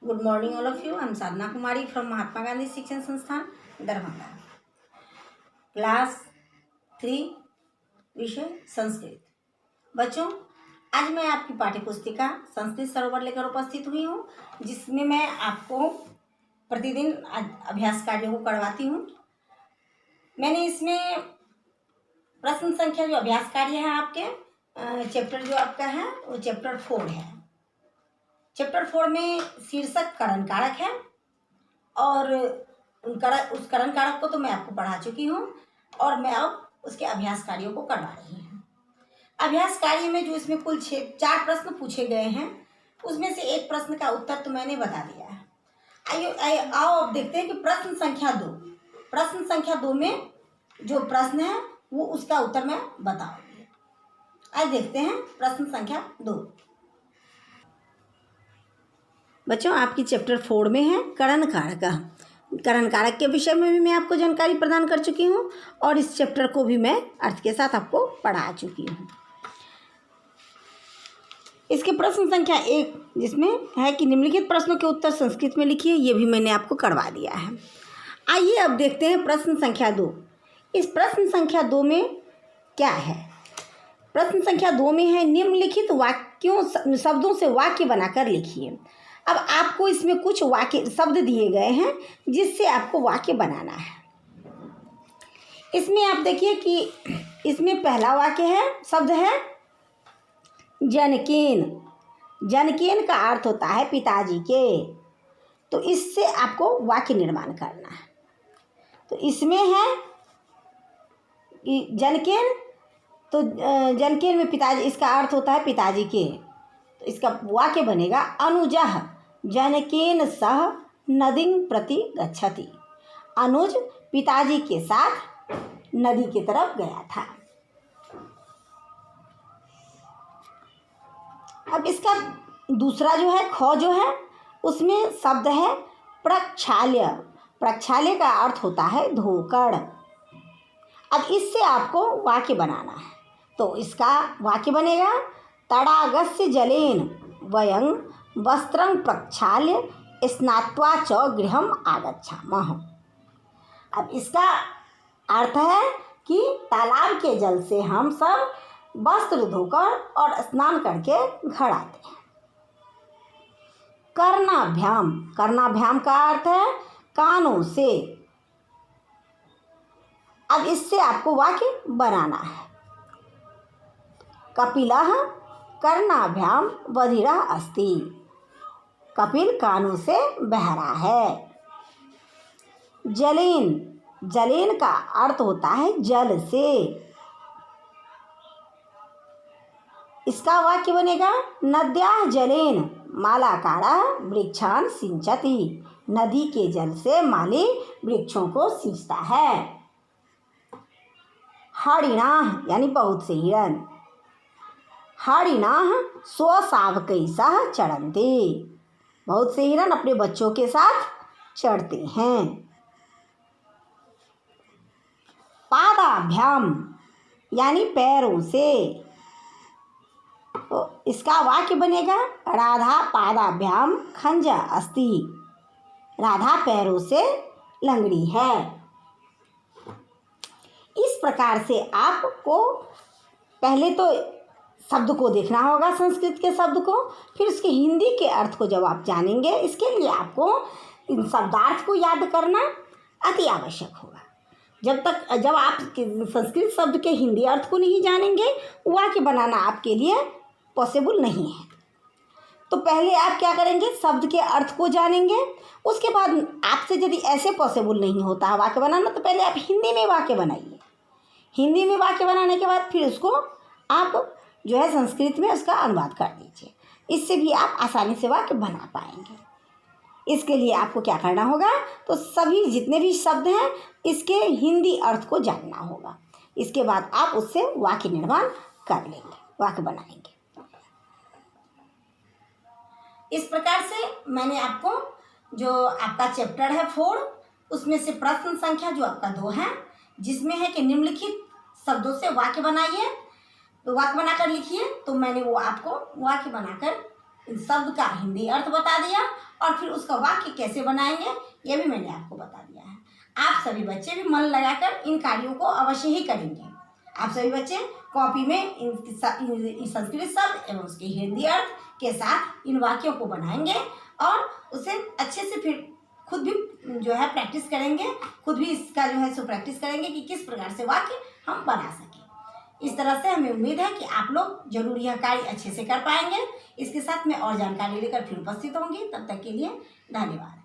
Good morning all of you. I am Sadhana Kumari from Mahatma Gandhi Shikshan Sansthan Darbhanga. Class 3 विषय संस्कृत। बच्चों, आज मैं आपकी पाठ्य पुस्तिका संस्कृत सरोवर लेकर उपस्थित हुई हूँ, जिसमें मैं आपको प्रतिदिन अभ्यास कार्यों को करवाती हूँ। मैंने इसमें प्रश्न संख्या जो अभ्यास कार्य है आपके चैप्टर जो आपका है वो चैप्टर 4 है। चैप्टर 4 में शीर्षक करण कारक है और उस करण कारक को तो मैं आपको पढ़ा चुकी हूँ और मैं अब उसके अभ्यास कार्यों को करवा रही हूँ। अभ्यास कार्य में जो इसमें कुल 4 प्रश्न पूछे गए हैं, उसमें से एक प्रश्न का उत्तर तो मैंने बता दिया है। आइए आओ अब देखते हैं कि प्रश्न संख्या 2 में जो प्रश्न है वो उसका उत्तर मैं बताऊंगी। आइए देखते हैं प्रश्न संख्या 2। बच्चों, आपकी चैप्टर 4 में है करण कारक के विषय में भी मैं आपको जानकारी प्रदान कर चुकी हूँ और इस चैप्टर को भी मैं अर्थ के साथ आपको पढ़ा चुकी हूँ। इसके प्रश्न संख्या 1 जिसमें है कि निम्नलिखित प्रश्नों के उत्तर संस्कृत में लिखिए, ये भी मैंने आपको करवा दिया है। आइए अब देखते हैं प्रश्न संख्या 2। इस प्रश्न संख्या 2 में क्या है? प्रश्न संख्या 2 में है निम्नलिखित शब्दों से वाक्य बनाकर लिखिए। अब आपको इसमें कुछ वाक्य शब्द दिए गए हैं जिससे आपको वाक्य बनाना है। इसमें आप देखिए कि इसमें पहला वाक्य है, शब्द है जनकेन। जनकेन का अर्थ होता है पिताजी के। तो इससे आपको वाक्य निर्माण करना है। तो इसमें है कि जनकेन, तो जनकेन में पिताजी, इसका अर्थ होता है पिताजी के। तो इसका वाक्य बनेगा अनुजः जनकेन सह नदीं प्रति गच्छति। अनुज पिताजी के साथ नदी की तरफ गया था। अब इसका दूसरा जो है ख जो है उसमें शब्द है प्रक्षाल्य। प्रक्षाल्य का अर्थ होता है धोकर। अब इससे आपको वाक्य बनाना है। तो इसका वाक्य बनेगा तडागस्य जलेन वयं वस्त्रं प्रक्षाल्य स्नात्वा च गृहम् आगच्छामः। अब इसका अर्थ है कि तालाब के जल से हम सब वस्त्र धोकर और स्नान करके घर आते हैं। कर्णाभ्याम, कर्णाभ्याम का अर्थ है कानों से। अब इससे आपको वाक्य बनाना है। कपिलः कर्णाभ्याम बधिरः अस्ति। कपिल कानों से बहरा है। जलेन, जलेन का अर्थ होता है जल से। इसका वाक्य बनेगा नद्याः जलेन मालाकारः वृक्षान् सिंचति। नदी के जल से माली वृक्षों को सींचता है। हरिणाः यानी बहुत से हिरण। हरिणाः स्वशावकैः सह चरन्ति। बहुत से हिरण अपने बच्चों के साथ चढ़ते हैं। पादाभ्याम यानी पैरों से। तो इसका वाक्य बनेगा राधा पादाभ्याम खंजा अस्ति। राधा पैरों से लंगड़ी है। इस प्रकार से आपको पहले तो शब्द को देखना होगा, संस्कृत के शब्द को, फिर उसके हिंदी के अर्थ को जब आप जानेंगे, इसके लिए आपको इन शब्दार्थ को याद करना अति आवश्यक होगा। जब आप संस्कृत शब्द के हिंदी अर्थ को नहीं जानेंगे, वाक्य बनाना आपके लिए पॉसिबल नहीं है। तो पहले आप क्या करेंगे, शब्द के अर्थ को जानेंगे। उसके बाद आपसे यदि ऐसे पॉसिबल नहीं होता है वाक्य बनाना, तो पहले आप हिंदी में वाक्य बनाइए। हिंदी में वाक्य बनाने के बाद फिर उसको आप जो है संस्कृत में उसका अनुवाद कर दीजिए। इससे भी आप आसानी से वाक्य बना पाएंगे। इसके लिए आपको क्या करना होगा, तो सभी जितने भी शब्द हैं इसके हिंदी अर्थ को जानना होगा। इसके बाद आप उससे वाक्य निर्माण कर लेंगे, वाक्य बनाएंगे। इस प्रकार से मैंने आपको जो आपका चैप्टर है 4, उसमें से प्रश्न संख्या जो आपका 2 है, जिसमें है कि निम्नलिखित शब्दों से वाक्य बनाइए, तो वाक्य बनाकर लिखिए। तो मैंने वो आपको वाक्य बनाकर इन शब्द का हिंदी अर्थ बता दिया और फिर उसका वाक्य कैसे बनाएंगे ये भी मैंने आपको बता दिया है। आप सभी बच्चे भी मन लगाकर इन कार्यों को अवश्य ही करेंगे। आप सभी बच्चे कॉपी में इन संस्कृत शब्द एवं उसके हिंदी अर्थ के साथ इन वाक्यों को बनाएंगे और उसे अच्छे से फिर खुद भी जो है प्रैक्टिस करेंगे, खुद भी इसका जो है सो प्रैक्टिस करेंगे कि किस प्रकार से वाक्य हम बना सकें। इस तरह से हमें उम्मीद है कि आप लोग जरूर यह कार्य अच्छे से कर पाएंगे। इसके साथ मैं और जानकारी लेकर फिर उपस्थित होंगी। तब तक के लिए धन्यवाद।